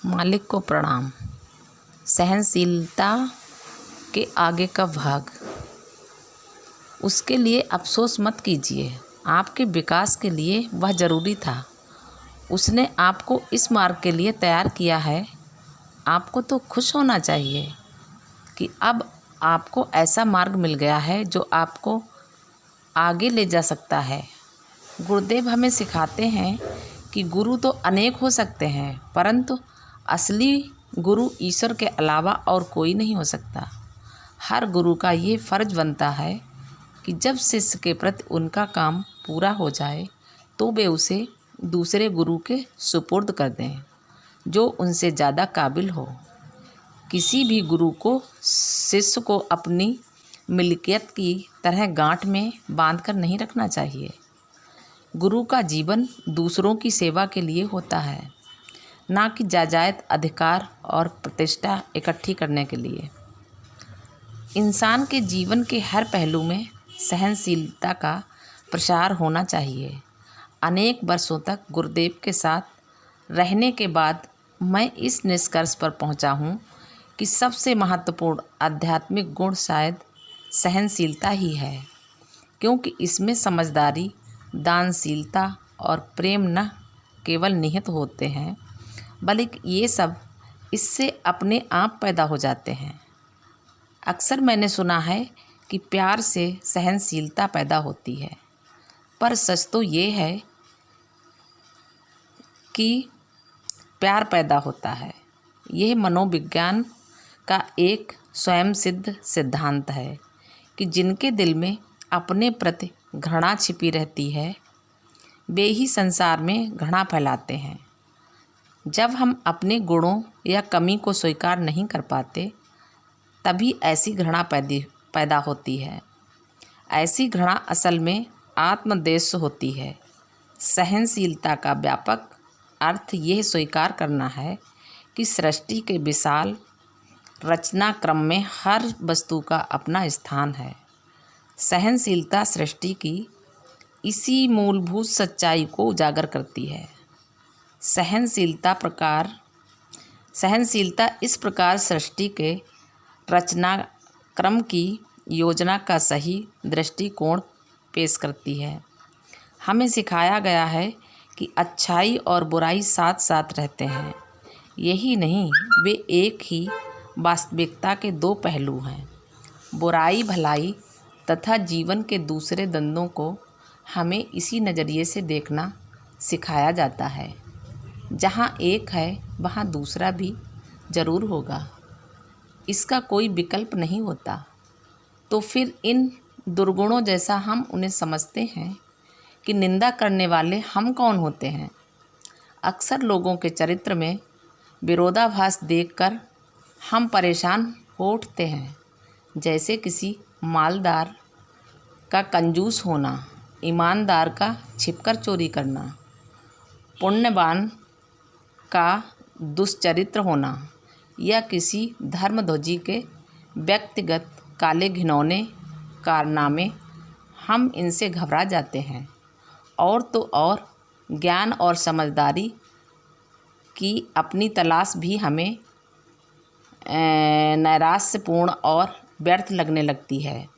मालिक को प्रणाम। सहनशीलता के आगे का भाग। उसके लिए अफसोस मत कीजिए, आपके विकास के लिए वह ज़रूरी था। उसने आपको इस मार्ग के लिए तैयार किया है। आपको तो खुश होना चाहिए कि अब आपको ऐसा मार्ग मिल गया है जो आपको आगे ले जा सकता है। गुरुदेव हमें सिखाते हैं कि गुरु तो अनेक हो सकते हैं, परंतु असली गुरु ईश्वर के अलावा और कोई नहीं हो सकता। हर गुरु का ये फ़र्ज बनता है कि जब शिष्य के प्रति उनका काम पूरा हो जाए तो वे उसे दूसरे गुरु के सुपुर्द कर दें जो उनसे ज़्यादा काबिल हो। किसी भी गुरु को शिष्य को अपनी मिल्कियत की तरह गांठ में बांधकर नहीं रखना चाहिए। गुरु का जीवन दूसरों की सेवा के लिए होता है, ना कि जायज़ अधिकार और प्रतिष्ठा इकट्ठी करने के लिए। इंसान के जीवन के हर पहलू में सहनशीलता का प्रसार होना चाहिए। अनेक वर्षों तक गुरुदेव के साथ रहने के बाद मैं इस निष्कर्ष पर पहुंचा हूं कि सबसे महत्वपूर्ण आध्यात्मिक गुण शायद सहनशीलता ही है, क्योंकि इसमें समझदारी, दानशीलता और प्रेम न केवल निहित होते हैं, बल्कि ये सब इससे अपने आप पैदा हो जाते हैं। अक्सर मैंने सुना है कि प्यार से सहनशीलता पैदा होती है, पर सच तो ये है कि प्यार पैदा होता है। यह मनोविज्ञान का एक स्वयं सिद्ध सिद्धांत है कि जिनके दिल में अपने प्रति घृणा छिपी रहती है वे ही संसार में घृणा फैलाते हैं। जब हम अपने गुणों या कमी को स्वीकार नहीं कर पाते तभी ऐसी घृणा पैदा होती है। ऐसी घृणा असल में आत्मद्वेष होती है। सहनशीलता का व्यापक अर्थ यह स्वीकार करना है कि सृष्टि के विशाल रचना क्रम में हर वस्तु का अपना स्थान है। सहनशीलता सृष्टि की इसी मूलभूत सच्चाई को उजागर करती है। सहनशीलता इस प्रकार सृष्टि के रचना क्रम की योजना का सही दृष्टिकोण पेश करती है। हमें सिखाया गया है कि अच्छाई और बुराई साथ साथ रहते हैं। यही नहीं, वे एक ही वास्तविकता के दो पहलू हैं। बुराई, भलाई तथा जीवन के दूसरे दंदों को हमें इसी नज़रिए से देखना सिखाया जाता है। जहाँ एक है वहाँ दूसरा भी ज़रूर होगा, इसका कोई विकल्प नहीं होता। तो फिर इन दुर्गुणों जैसा हम उन्हें समझते हैं कि निंदा करने वाले हम कौन होते हैं। अक्सर लोगों के चरित्र में विरोधाभास देखकर हम परेशान हो उठते हैं, जैसे किसी मालदार का कंजूस होना, ईमानदार का छिपकर चोरी करना, पुण्यवान का दुष्चरित्र होना या किसी धर्मध्वजी के व्यक्तिगत काले घिनौने कारनामे। हम इनसे घबरा जाते हैं। और तो और ज्ञान और समझदारी की अपनी तलाश भी हमें नैराश्यपूर्ण और व्यर्थ लगने लगती है।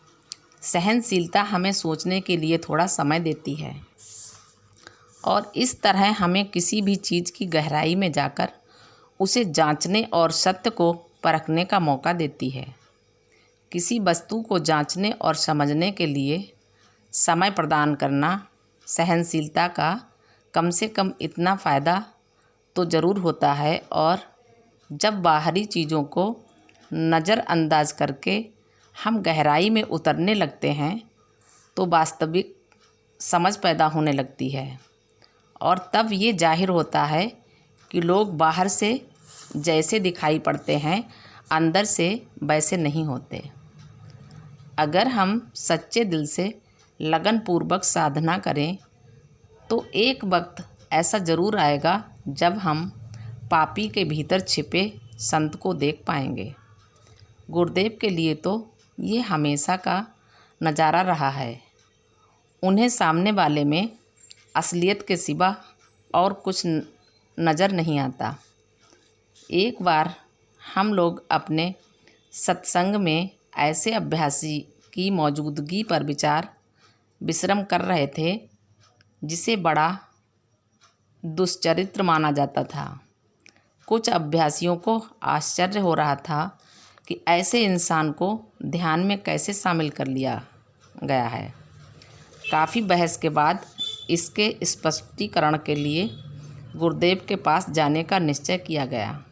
सहनशीलता हमें सोचने के लिए थोड़ा समय देती है और इस तरह हमें किसी भी चीज़ की गहराई में जाकर उसे जांचने और सत्य को परखने का मौका देती है। किसी वस्तु को जांचने और समझने के लिए समय प्रदान करना सहनशीलता का कम से कम इतना फ़ायदा तो ज़रूर होता है। और जब बाहरी चीज़ों को नज़रअंदाज करके हम गहराई में उतरने लगते हैं तो वास्तविक समझ पैदा होने लगती है और तब ये जाहिर होता है कि लोग बाहर से जैसे दिखाई पड़ते हैं अंदर से वैसे नहीं होते। अगर हम सच्चे दिल से लगनपूर्वक साधना करें तो एक वक्त ऐसा ज़रूर आएगा जब हम पापी के भीतर छिपे संत को देख पाएंगे। गुरुदेव के लिए तो ये हमेशा का नज़ारा रहा है। उन्हें सामने वाले में असलियत के सिवा और कुछ नज़र नहीं आता। एक बार हम लोग अपने सत्संग में ऐसे अभ्यासी की मौजूदगी पर विचार विश्रम कर रहे थे जिसे बड़ा दुष्चरित्र माना जाता था। कुछ अभ्यासियों को आश्चर्य हो रहा था कि ऐसे इंसान को ध्यान में कैसे शामिल कर लिया गया है। काफ़ी बहस के बाद इसके स्पष्टीकरण के लिए गुरुदेव के पास जाने का निश्चय किया गया।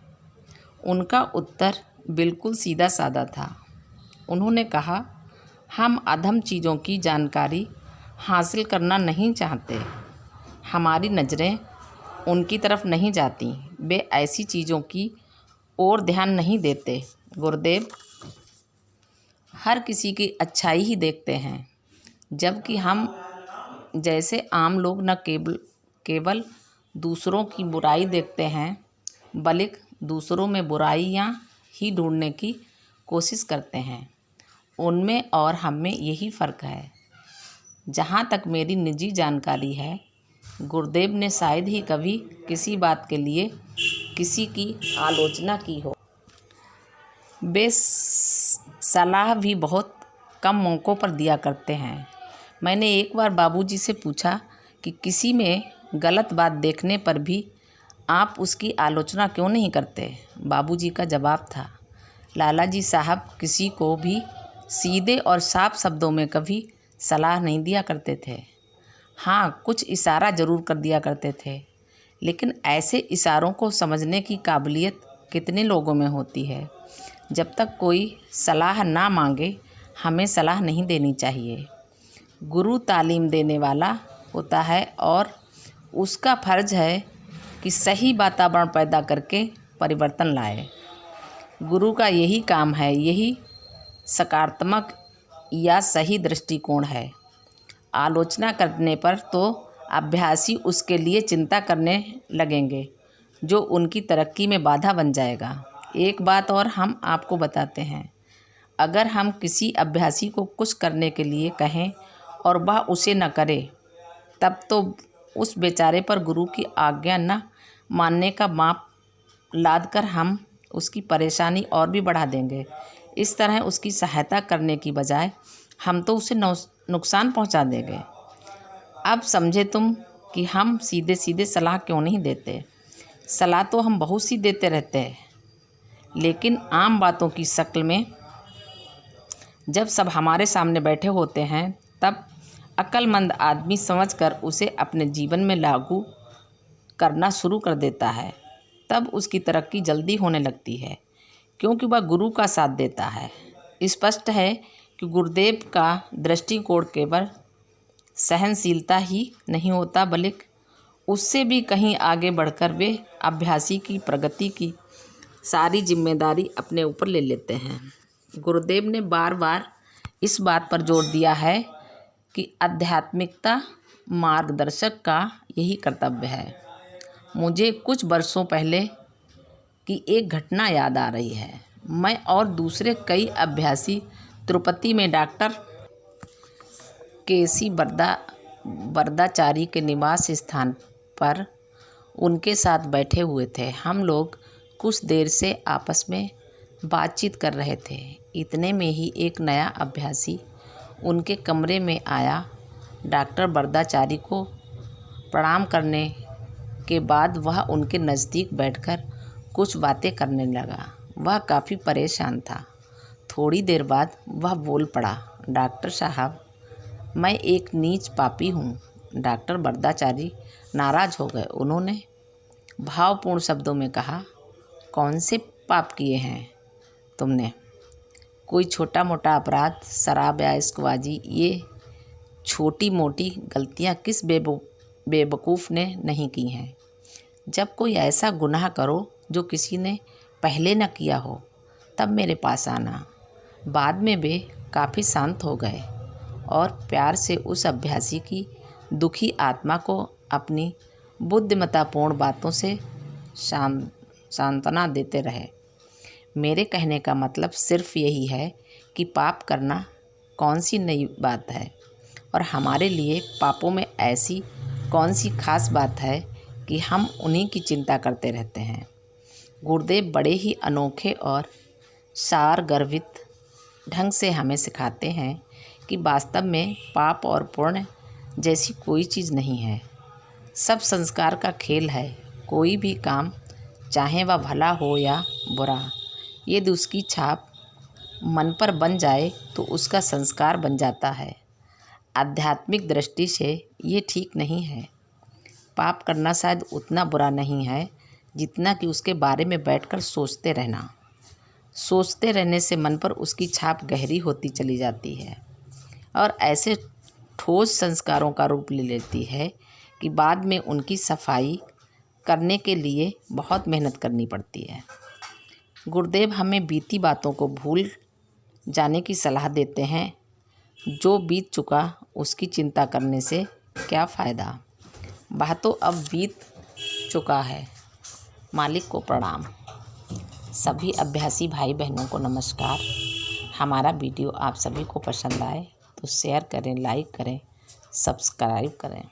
उनका उत्तर बिल्कुल सीधा साधा था। उन्होंने कहा, हम अधम चीज़ों की जानकारी हासिल करना नहीं चाहते। हमारी नज़रें उनकी तरफ नहीं जाती। वे ऐसी चीज़ों की ओर ध्यान नहीं देते। गुरुदेव हर किसी की अच्छाई ही देखते हैं, जबकि हम जैसे आम लोग न केवल दूसरों की बुराई देखते हैं, बल्कि दूसरों में बुराइयां ही ढूंढने की कोशिश करते हैं। उनमें और हम में यही फ़र्क है। जहाँ तक मेरी निजी जानकारी है, गुरुदेव ने शायद ही कभी किसी बात के लिए किसी की आलोचना की हो। वे सलाह भी बहुत कम मौक़ों पर दिया करते हैं। मैंने एक बार बाबूजी से पूछा कि किसी में गलत बात देखने पर भी आप उसकी आलोचना क्यों नहीं करते। बाबूजी का जवाब था, लाला जी साहब किसी को भी सीधे और साफ शब्दों में कभी सलाह नहीं दिया करते थे। हाँ, कुछ इशारा ज़रूर कर दिया करते थे, लेकिन ऐसे इशारों को समझने की काबिलियत कितने लोगों में होती है। जब तक कोई सलाह ना मांगे, हमें सलाह नहीं देनी चाहिए। गुरु तालीम देने वाला होता है और उसका फ़र्ज़ है कि सही वातावरण पैदा करके परिवर्तन लाए। गुरु का यही काम है, यही सकारात्मक या सही दृष्टिकोण है। आलोचना करने पर तो अभ्यासी उसके लिए चिंता करने लगेंगे, जो उनकी तरक्की में बाधा बन जाएगा। एक बात और हम आपको बताते हैं, अगर हम किसी अभ्यासी को कुछ करने के लिए कहें और वह उसे न करे, तब तो उस बेचारे पर गुरु की आज्ञा न मानने का माप लाद कर हम उसकी परेशानी और भी बढ़ा देंगे। इस तरह उसकी सहायता करने की बजाय हम तो उसे नुकसान पहुंचा देंगे। अब समझे तुम कि हम सीधे सीधे सलाह क्यों नहीं देते। सलाह तो हम बहुत सी देते रहते हैं, लेकिन आम बातों की शक्ल में। जब सब हमारे सामने बैठे होते हैं, तब अक्लमंद आदमी समझकर उसे अपने जीवन में लागू करना शुरू कर देता है। तब उसकी तरक्की जल्दी होने लगती है, क्योंकि वह गुरु का साथ देता है। स्पष्ट है कि गुरुदेव का दृष्टिकोण केवल सहनशीलता ही नहीं होता, बल्कि उससे भी कहीं आगे बढ़कर वे अभ्यासी की प्रगति की सारी जिम्मेदारी अपने ऊपर ले लेते हैं। गुरुदेव ने बार बार इस बात पर जोर दिया है कि आध्यात्मिकता मार्गदर्शक का यही कर्तव्य है। मुझे कुछ वर्षों पहले की एक घटना याद आ रही है। मैं और दूसरे कई अभ्यासी तिरुपति में डॉक्टर केसी बरदाचारी के निवास स्थान पर उनके साथ बैठे हुए थे। हम लोग कुछ देर से आपस में बातचीत कर रहे थे। इतने में ही एक नया अभ्यासी उनके कमरे में आया। डॉक्टर बरदाचारी को प्रणाम करने के बाद वह उनके नज़दीक बैठकर कुछ बातें करने लगा। वह काफ़ी परेशान था। थोड़ी देर बाद वह बोल पड़ा, डॉक्टर साहब, मैं एक नीच पापी हूँ। डॉक्टर बरदाचारी नाराज़ हो गए। उन्होंने भावपूर्ण शब्दों में कहा, कौन से पाप किए हैं तुमने? कोई छोटा मोटा अपराध, शराब या इश्कबाजी, ये छोटी मोटी गलतियाँ किस बेवकूफ़ ने नहीं की हैं। जब कोई ऐसा गुनाह करो जो किसी ने पहले न किया हो, तब मेरे पास आना। बाद में वे काफ़ी शांत हो गए और प्यार से उस अभ्यासी की दुखी आत्मा को अपनी बुद्धिमत्तापूर्ण बातों से सांत्वना देते रहे। मेरे कहने का मतलब सिर्फ यही है कि पाप करना कौन सी नई बात है, और हमारे लिए पापों में ऐसी कौन सी खास बात है कि हम उन्हीं की चिंता करते रहते हैं। गुरुदेव बड़े ही अनोखे और सार गर्वित ढंग से हमें सिखाते हैं कि वास्तव में पाप और पुण्य जैसी कोई चीज़ नहीं है। सब संस्कार का खेल है। कोई भी काम, चाहे वह भला हो या बुरा, यदि उसकी छाप मन पर बन जाए तो उसका संस्कार बन जाता है। आध्यात्मिक दृष्टि से ये ठीक नहीं है। पाप करना शायद उतना बुरा नहीं है जितना कि उसके बारे में बैठकर सोचते रहना। सोचते रहने से मन पर उसकी छाप गहरी होती चली जाती है और ऐसे ठोस संस्कारों का रूप ले लेती है कि बाद में उनकी सफाई करने के लिए बहुत मेहनत करनी पड़ती है। गुरुदेव हमें बीती बातों को भूल जाने की सलाह देते हैं। जो बीत चुका उसकी चिंता करने से क्या फ़ायदा। वह तो अब बीत चुका है। मालिक को प्रणाम। सभी अभ्यासी भाई बहनों को नमस्कार। हमारा वीडियो आप सभी को पसंद आए तो शेयर करें, लाइक करें, सब्सक्राइब करें।